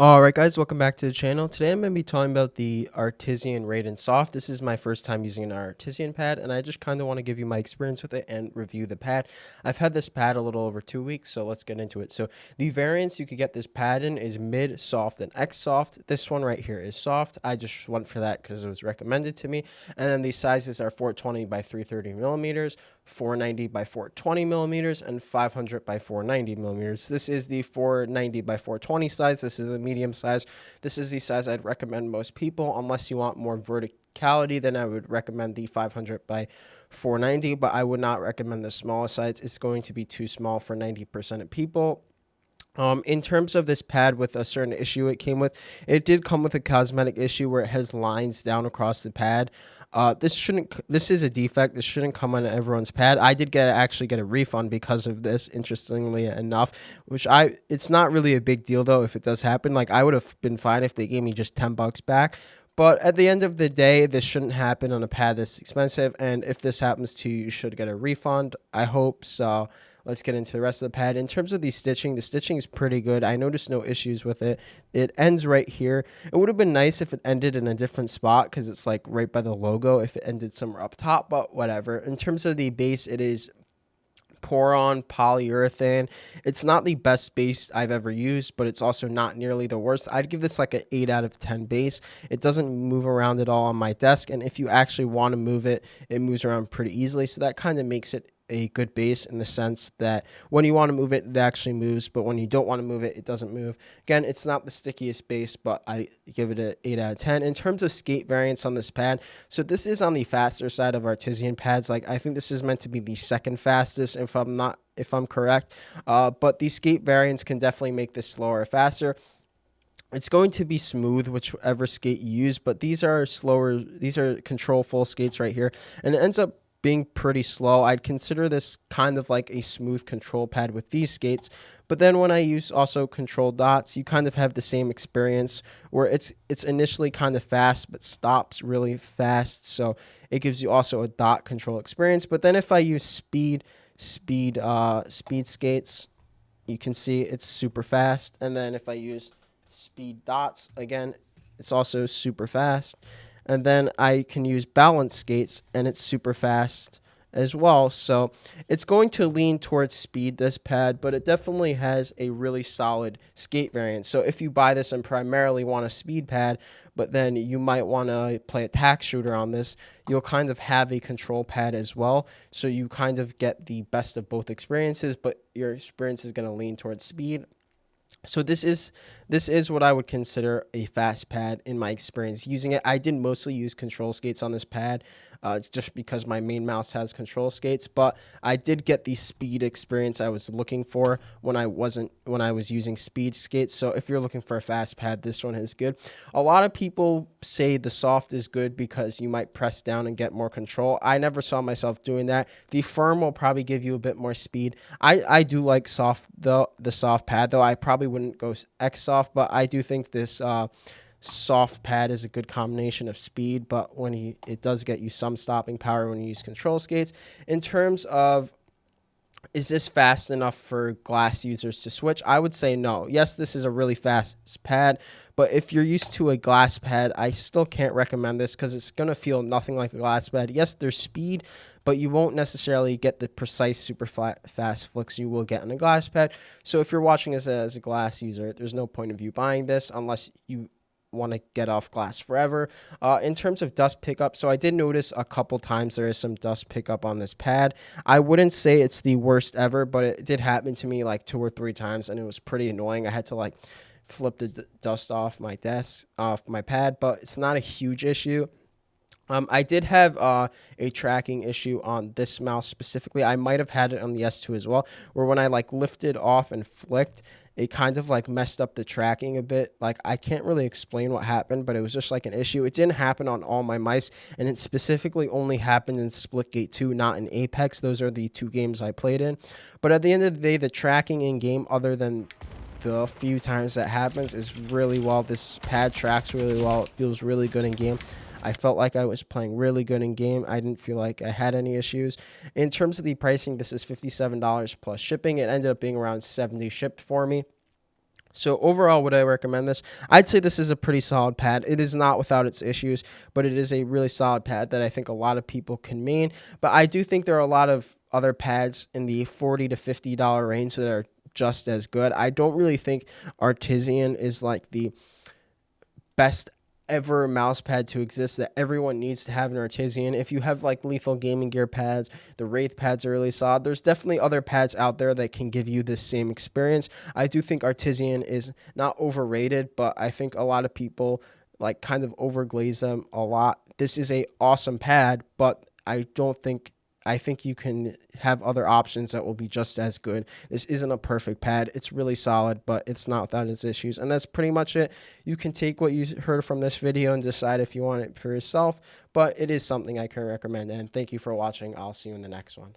Alright guys, welcome back to the channel. Today I'm going to be talking about the Artisan Raiden Soft. This is my first time using an Artisan pad, and I just kind of want to give you my experience with it and review the pad. I've had this pad a little over 2 weeks, so let's get into it. So the variants you could get this pad in is mid, soft, and X soft. This one right here is soft. I just went for that because it was recommended to me. And then these sizes are 420 by 330 millimeters, 490 by 420 millimeters, and 500 by 490 millimeters. This is the 490 by 420 size. This is the medium size. This is the size I'd recommend most people. Unless you want more verticality, then I would recommend the 500 by 490, but I would not recommend the smallest size. It's going to be too small for 90% of people. In terms of this pad, with a certain issue it came with, it did come with a cosmetic issue where it has lines down across the pad. This is a defect. This shouldn't come on everyone's pad. I did actually get a refund because of this, interestingly enough, it's not really a big deal though if it does happen. Like, I would have been fine if they gave me just 10 bucks back. But at the end of the day, this shouldn't happen on a pad this expensive. And if this happens to you, you should get a refund. I hope so. Let's get into the rest of the pad. In terms of the stitching is pretty good. I noticed no issues with it. It ends right here. It would have been nice if it ended in a different spot because it's like right by the logo if it ended somewhere up top, but whatever. In terms of the base, it is Poron polyurethane. It's not the best base I've ever used, but it's also not nearly the worst. I'd give this like an 8 out of 10 base. It doesn't move around at all on my desk, and if you actually want to move it, it moves around pretty easily, so that kind of makes it a good base in the sense that when you want to move it, it actually moves, but when you don't want to move it, it doesn't move. Again, it's not the stickiest base, but I give it an 8 out of 10. In terms of skate variants on this pad, so this is on the faster side of Artisan pads. Like, I think this is meant to be the second fastest if I'm correct. But these skate variants can definitely make this slower or faster. It's going to be smooth, whichever skate you use, but these are slower. These are control full skates right here, and it ends up being pretty slow. I'd consider this kind of like a smooth control pad with these skates. But then when I use also control dots, you kind of have the same experience where it's initially kind of fast but stops really fast. So it gives you also a dot control experience. But then if I use speed skates, you can see it's super fast. And then if I use speed dots, again, it's also super fast. And then I can use balance skates, and it's super fast as well. So it's going to lean towards speed, this pad, but it definitely has a really solid skate variant. So if you buy this and primarily want a speed pad, but then you might want to play a tack shooter on this, you'll kind of have a control pad as well. So you kind of get the best of both experiences, but your experience is going to lean towards speed. So this is what I would consider a fast pad in my experience using it. I did mostly use control skates on this pad, just because my main mouse has control skates, but I did get the speed experience I was looking for when I was using speed skates. So if you're looking for a fast pad, this one is good. A lot of people say the soft is good because you might press down and get more control. I never saw myself doing that. The firm will probably give you a bit more speed. I do like soft though, the soft pad though. I probably wouldn't go X soft, but I do think this soft pad is a good combination of speed, but it does get you some stopping power when you use control skates. In terms of, is this fast enough for glass users to switch? I would say no. Yes, this is a really fast pad, but if you're used to a glass pad, I still can't recommend this because it's going to feel nothing like a glass pad. Yes, there's speed, but you won't necessarily get the precise super fast flicks you will get on a glass pad. So if you're watching as a glass user, there's no point of you buying this unless you want to get off glass forever. In terms of dust pickup, so I did notice a couple times there is some dust pickup on this pad. I wouldn't say it's the worst ever, but it did happen to me like 2 or 3 times, and it was pretty annoying. I had to like flip the dust off my desk, off my pad, but it's not a huge issue. I did have a tracking issue on this mouse specifically. I might have had it on the S2 as well, where when I like lifted off and flicked, it kind of like messed up the tracking a bit. Like, I can't really explain what happened, but it was just like an issue. It didn't happen on all my mice, and it specifically only happened in Splitgate 2, not in Apex. Those are the 2 games I played in. But at the end of the day, the tracking in game, other than the few times that happens, is really well. This pad tracks really well. It feels really good in game. I felt like I was playing really good in game. I didn't feel like I had any issues. In terms of the pricing, this is $57 plus shipping. It ended up being around $70 shipped for me. So overall, would I recommend this? I'd say this is a pretty solid pad. It is not without its issues, but it is a really solid pad that I think a lot of people can main. But I do think there are a lot of other pads in the $40 to $50 range that are just as good. I don't really think Artisan is like the best ever mouse pad to exist that everyone needs to have an Artisan. If you have like lethal gaming gear pads, the Wraith pads are really solid. There's definitely other pads out there that can give you this same experience. I do think Artisan is not overrated, but I think a lot of people like kind of overglaze them a lot. This is a awesome pad, but I think you can have other options that will be just as good. This isn't a perfect pad. It's really solid, but it's not without its issues. And that's pretty much it. You can take what you heard from this video and decide if you want it for yourself, but it is something I can recommend. And thank you for watching. I'll see you in the next one.